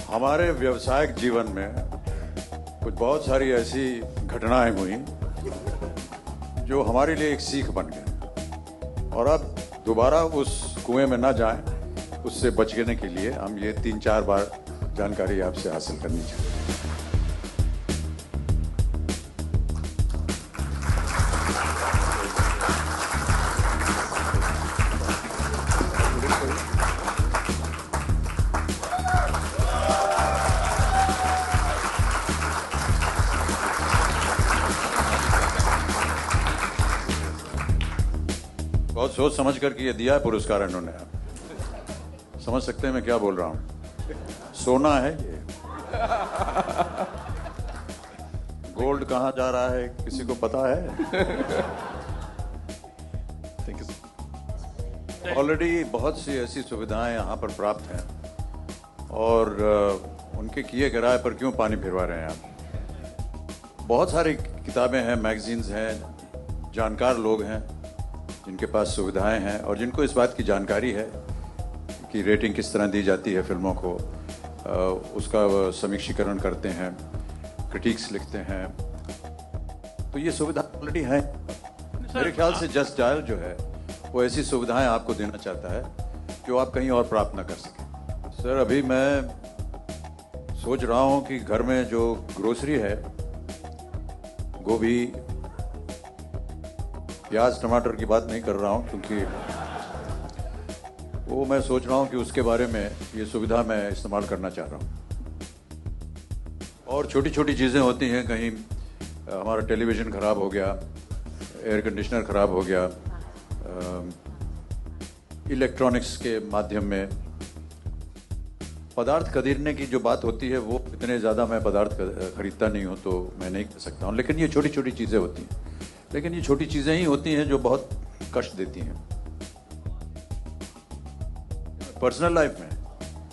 हमारे व्यावसायिक जीवन में कुछ बहुत सारी ऐसी घटनाएं हुई जो हमारे लिए एक सीख बन गए, और अब दोबारा उस कुएं में ना जाएं, उससे बचने के लिए हम ये 3-4 बार जानकारी आपसे हासिल करनी चाहिए। बहुत सोच समझ करके ये दिया है पुरस्कार इन्होंने। समझ सकते हैं मैं क्या बोल रहा हूँ। सोना है ये, गोल्ड कहाँ जा रहा है किसी को पता है? ऑलरेडी बहुत सी ऐसी सुविधाएं यहाँ पर प्राप्त हैं, और उनके किए किराए पर क्यों पानी फिरवा रहे हैं आप? बहुत सारी किताबें हैं, मैगजीन्स हैं, जानकार लोग हैं जिनके पास सुविधाएं हैं और जिनको इस बात की जानकारी है कि रेटिंग किस तरह दी जाती है फिल्मों को, उसका समीक्षीकरण करते हैं, क्रिटिक्स लिखते हैं। तो ये सुविधा ऑलरेडी है। मेरे ख्याल से जस्ट डायल जो है वो ऐसी सुविधाएं आपको देना चाहता है जो आप कहीं और प्राप्त ना कर सकें। सर, अभी मैं सोच रहा हूँ कि घर में जो ग्रोसरी है, गोभी, प्याज, टमाटर की बात नहीं कर रहा हूँ, क्योंकि वो मैं सोच रहा हूँ कि उसके बारे में ये सुविधा मैं इस्तेमाल करना चाह रहा हूँ। और छोटी छोटी चीज़ें होती हैं, कहीं हमारा टेलीविज़न ख़राब हो गया, एयर कंडीशनर ख़राब हो गया, इलेक्ट्रॉनिक्स के माध्यम में पदार्थ खरीदने की जो बात होती है, वो इतने ज़्यादा मैं पदार्थ खरीदता नहीं हूँ तो मैं नहीं कर सकता हूँ, लेकिन ये छोटी छोटी चीज़ें होती हैं। लेकिन ये छोटी चीज़ें ही होती हैं जो बहुत कष्ट देती हैं पर्सनल लाइफ में।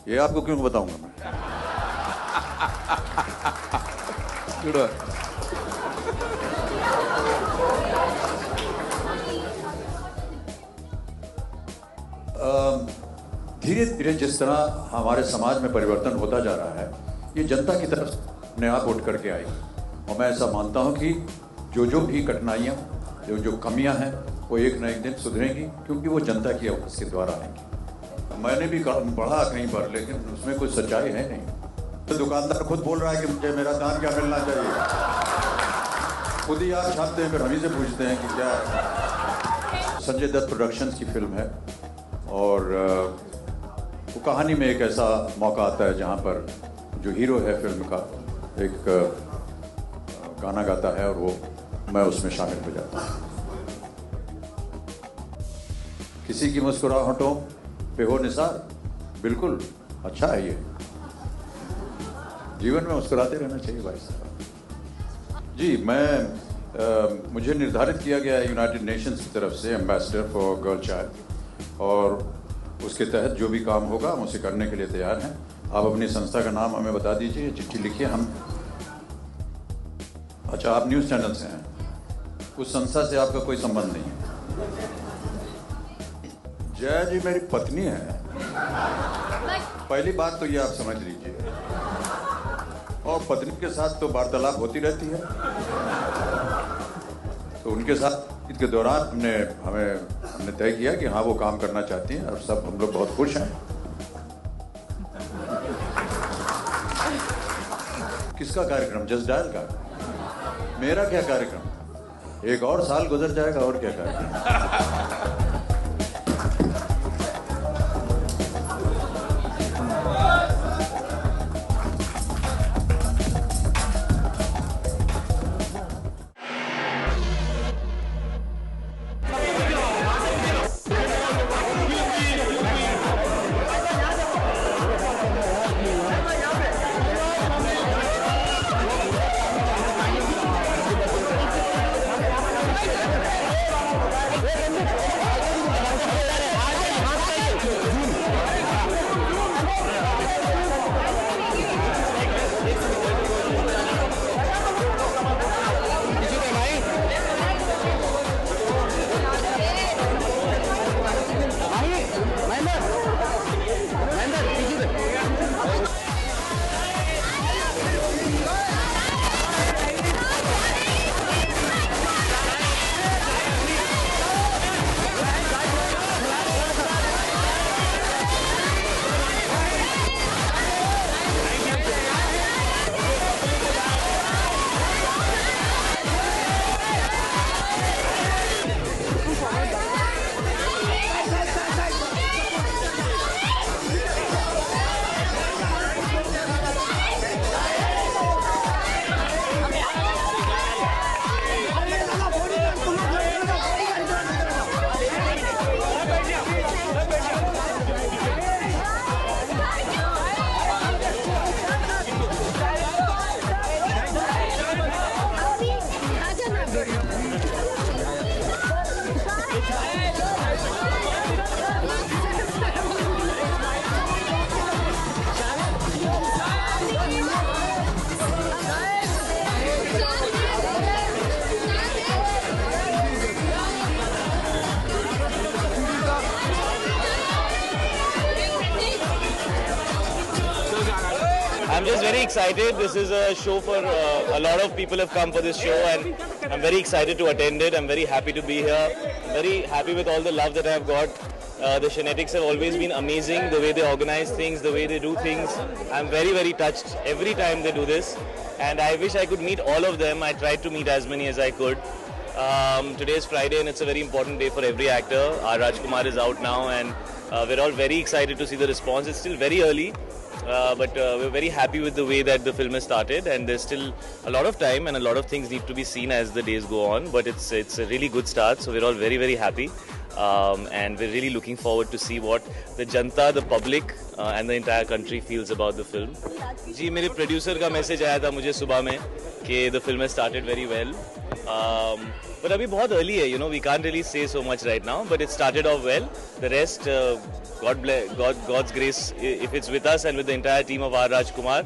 ये आपको क्यों बताऊंगा मैं? धीरे धीरे जिस तरह हमारे समाज में परिवर्तन होता जा रहा है, ये जनता की तरफ अपने आप उठ करके आई। और मैं ऐसा मानता हूं कि जो भी कठिनाइयाँ, जो कमियां हैं, वो एक न एक दिन सुधरेंगी, क्योंकि वो जनता की आवाज़ के द्वारा आएंगी। मैंने भी पढ़ा कहीं पर, लेकिन उसमें कोई सच्चाई है नहीं। तो दुकानदार खुद बोल रहा है कि मुझे मेरा दाम क्या मिलना चाहिए। खुद ही आप छापते हैं, फिर हम ही से पूछते हैं कि क्या है। संजय दत्त प्रोडक्शंस की फिल्म है और वो कहानी में एक ऐसा मौका आता है जहाँ पर जो हीरो है फिल्म का एक गाना गाता है और वो मैं उसमें शामिल हो जाता हूँ। किसी की मुस्कुराहटों पे हो निसार, बिल्कुल अच्छा है ये। जीवन में मुस्कुराते रहना चाहिए भाई साहब। जी, मुझे निर्धारित किया गया है यूनाइटेड नेशंस की तरफ से एम्बेसडर फॉर गर्ल चाइल्ड, और उसके तहत जो भी काम होगा हम उसे करने के लिए तैयार हैं। आप अपनी संस्था का नाम हमें बता दीजिए, चिट्ठी लिखिए हम। अच्छा, आप न्यूज़ चैनल से हैं, उस संस्था से आपका कोई संबंध नहीं है। जय जी मेरी पत्नी है, पहली बात तो ये आप समझ लीजिए। और पत्नी के साथ तो वार्तालाप होती रहती है, तो उनके साथ ईद के दौरान हमने तय किया कि हाँ वो काम करना चाहती हैं, और सब हम लोग बहुत खुश हैं। किसका कार्यक्रम? जस्ट डायल का? मेरा क्या कार्यक्रम? एक और साल गुजर जाएगा, और क्या कार्यक्रम। I'm just very excited. This is a show for a lot of people have come for this show, and I'm very excited to attend it. I'm very happy to be here. Very happy with all the love that I've got. The Shenetics have always been amazing. The way they organize things, the way they do things. I'm very, very touched every time they do this, and I wish I could meet all of them. I tried to meet as many as I could. Today is Friday, and it's a very important day for every actor. R. Rajkumar is out now, and we're all very excited to see the response. It's still very early. But we're very happy with the way that the film has started, and there's still a lot of time and a lot of things need to be seen as the days go on, but it's a really good start, so we're all very, very happy, and we're really looking forward to see what the Janta, the public, and the entire country feels about the film. जी मेरे producer का message आया था मुझे सुबह में कि the film has started very well. But अभी बहुत early है, you know, we can't really say so much right now. But it started off well. The rest, God's grace, if it's with us and with the entire team of R. Rajkumar,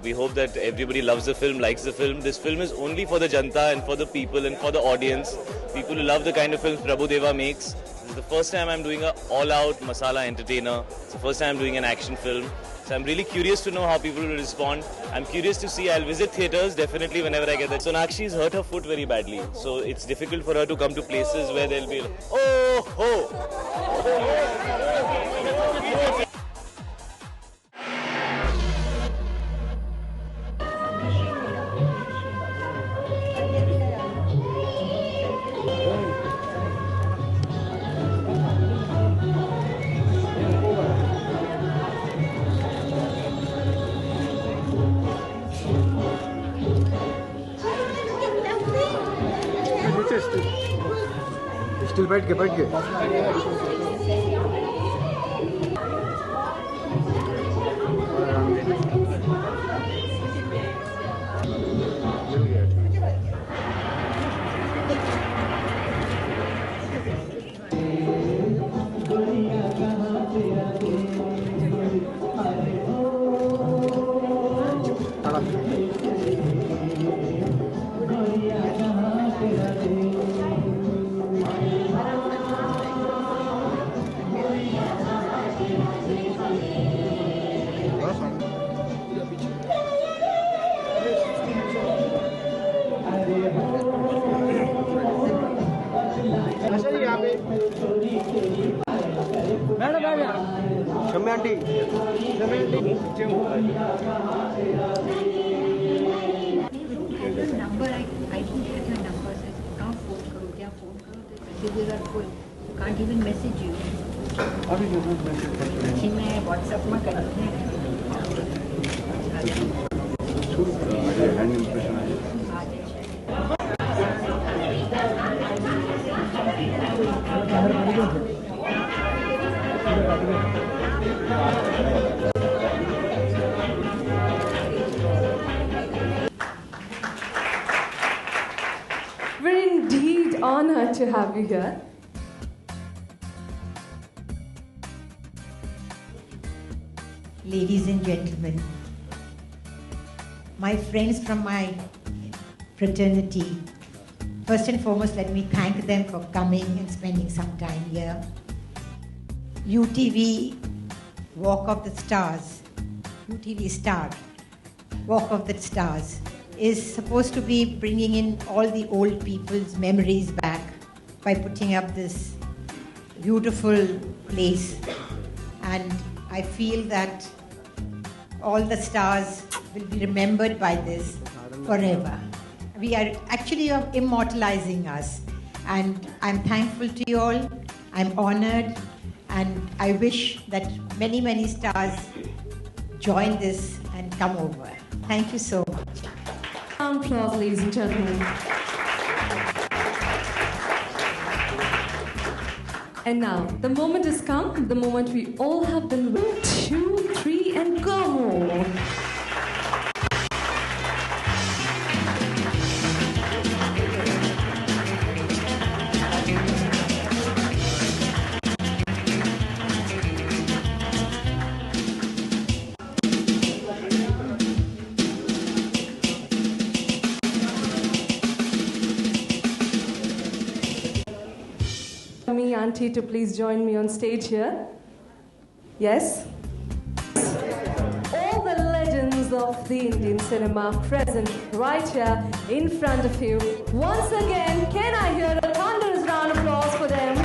we hope that everybody loves the film, likes the film. This film is only for the janta and for the people and for the audience. People who love the kind of films Prabhu Deva makes. This is the first time I'm doing an all-out masala entertainer. It's the first time I'm doing an action film. So I'm really curious to know how people will respond. I'm curious to see. I'll visit theatres definitely whenever I get there. Sonakshi's hurt her foot very badly. So it's difficult for her to come to places where they'll be like, oh, ho! Still बैठ के Can't even message you. मैं WhatsApp में करती We're indeed honored to have you here. Ladies and gentlemen, my friends from my fraternity, first and foremost, let me thank them for coming and spending some time here. UTV Walk of the Stars, UTV Star, Walk of the Stars, is supposed to be bringing in all the old people's memories back by putting up this beautiful place. And I feel that all the stars will be remembered by this forever. We are actually immortalizing us. And I'm thankful to you all. I'm honored. And I wish that many, many stars join this and come over. Thank you so much. Round of applause, ladies and gentlemen. And now, the moment has come, the moment we all have been waiting. 2, 3, and go! Me, Auntie, to please join me on stage here. Yes? All the legends of the Indian cinema present right here in front of you. Once again, can I hear a thunderous round of applause for them?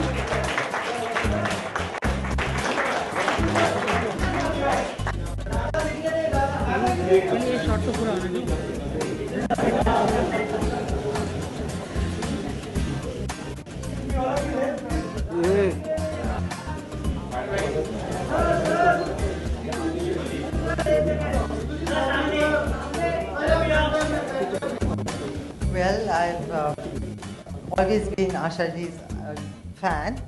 Well, I've always been Ashaji's fan.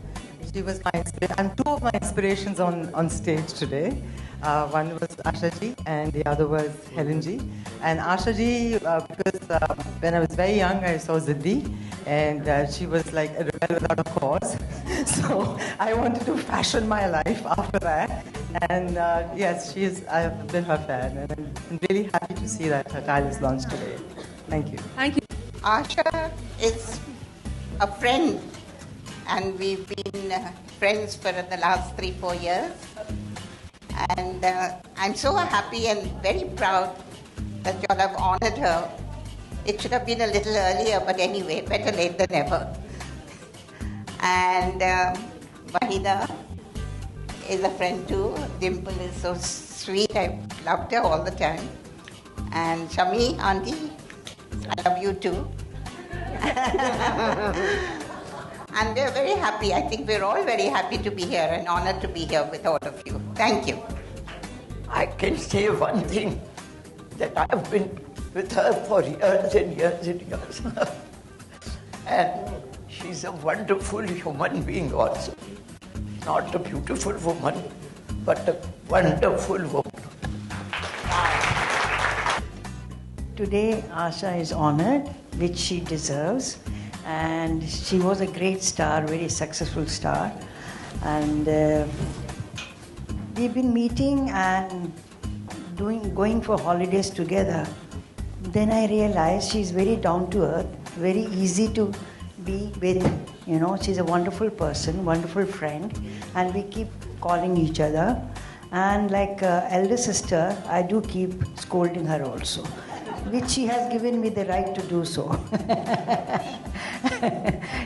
she was my inspiration. And two of my inspirations on stage today. One was Asha ji and the other was Helen ji. And Asha ji, because when I was very young, I saw Ziddi, and she was like a rebel without a cause. So I wanted to fashion my life after that. And yes, I've been her fan, and I'm really happy to see that her tile is launched today. Thank you. Thank you. Asha is a friend, and we've been friends for the last 3-4 years. And I'm so happy and very proud that you all have honored her. It should have been a little earlier, but anyway, better late than never. And Wahida is a friend too. Dimple is so sweet. I loved her all the time. And Shami, auntie, I love you too. And we're very happy. I think we're all very happy to be here and honored to be here with all of you. Thank you. I can say one thing, that I have been with her for years and years and years. And she's a wonderful human being also. Not a beautiful woman, but a wonderful woman. Today, Asha is honored, which she deserves. And she was a great star, very successful star. And we've been meeting and going for holidays together. Then I realized she's very down to earth, very easy to be with. You know, she's a wonderful person, wonderful friend, and we keep calling each other. And like elder sister, I do keep scolding her also, which she has given me the right to do so.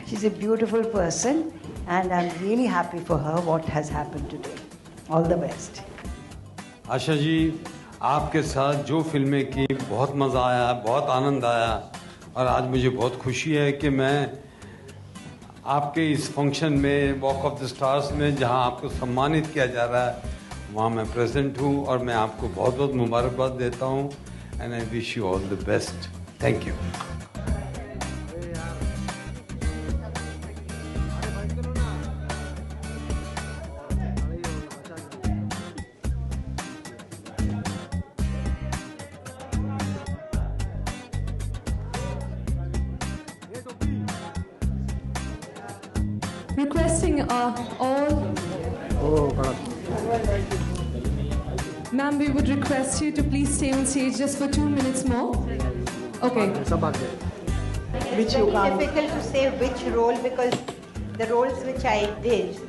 She's a beautiful person, and I'm really happy for her what has happened today. All the best. Asha ji, आपके साथ जो फिल्में की बहुत मज़ा आया, बहुत आनंद आया, और आज मुझे बहुत खुशी है कि मैं आपके इस फंक्शन में, वॉक ऑफ द स्टार्स में, जहां आपको सम्मानित किया जा रहा है, वहां मैं प्रेजेंट हूं, और मैं आपको बहुत बहुत मुबारकबाद देता हूं. And I wish you all the best. Thank you. Requesting all. Ma'am, we would request you to please stay on stage just for 2 minutes more. Okay. It's very difficult to say which role, because the roles which I did,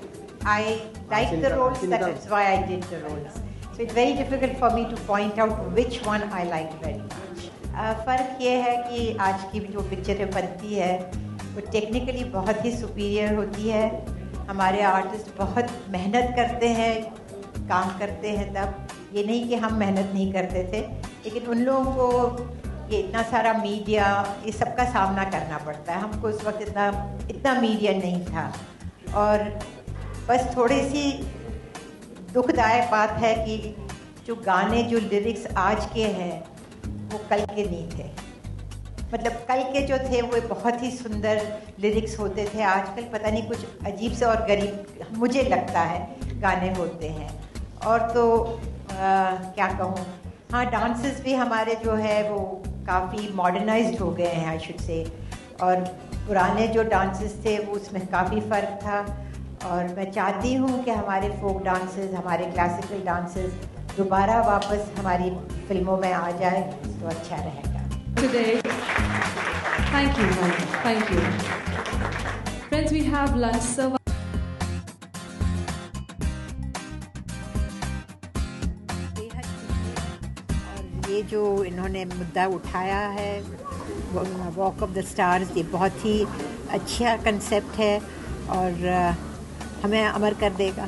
I liked the roles, that's why I did the roles. So it's very difficult for me to point out which one I liked very much. फ़र्क ये है कि आज की जो पिक्चरें बनती है वो टेक्निकली बहुत ही सुपीरियर होती है. हमारे आर्टिस्ट बहुत मेहनत करते हैं, काम करते हैं. तब ये नहीं कि हम मेहनत नहीं करते थे, लेकिन उन लोगों को ये इतना सारा मीडिया, ये सब का सामना करना पड़ता है. हमको उस वक्त इतना मीडिया नहीं था. और बस थोड़ी सी दुखदायक बात है कि जो गाने, जो लिरिक्स आज के हैं वो कल के नहीं थे. मतलब कल के जो थे वो बहुत ही सुंदर लिरिक्स होते थे. आजकल पता नहीं कुछ अजीब से और गरीब मुझे लगता है गाने होते हैं. और तो क्या कहूँ, हाँ, डांसेस भी हमारे जो है वो काफ़ी मॉडर्नाइज्ड हो गए हैं, आई शुड से. और पुराने जो डांसेस थे वो उसमें काफ़ी फ़र्क था. और मैं चाहती हूँ कि हमारे फोक डांसेस, हमारे क्लासिकल डांसेस दोबारा वापस हमारी फिल्मों में आ जाए तो अच्छा रहेगा. Today. Thank you, ma'am. Thank you. Friends, we have lunch served. और ये जो इन्होंने मुद्दा उठाया है, वॉक ऑफ द स्टार्स, ये बहुत ही अच्छा कंसेप्ट है और हमें अमर कर देगा.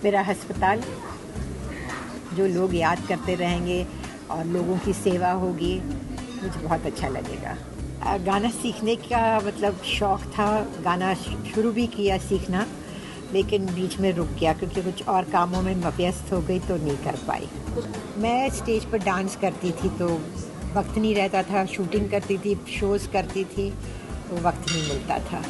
मेरा अस्पताल जो लोग याद करते रहेंगे और लोगों की सेवा होगी, मुझे बहुत अच्छा लगेगा. गाना सीखने का मतलब शौक़ था. गाना शुरू भी किया सीखना, लेकिन बीच में रुक गया क्योंकि कुछ और कामों में व्यस्त हो गई तो नहीं कर पाई. मैं स्टेज पर डांस करती थी तो वक्त नहीं रहता था. शूटिंग करती थी, शोज़ करती थी तो वक्त नहीं मिलता था.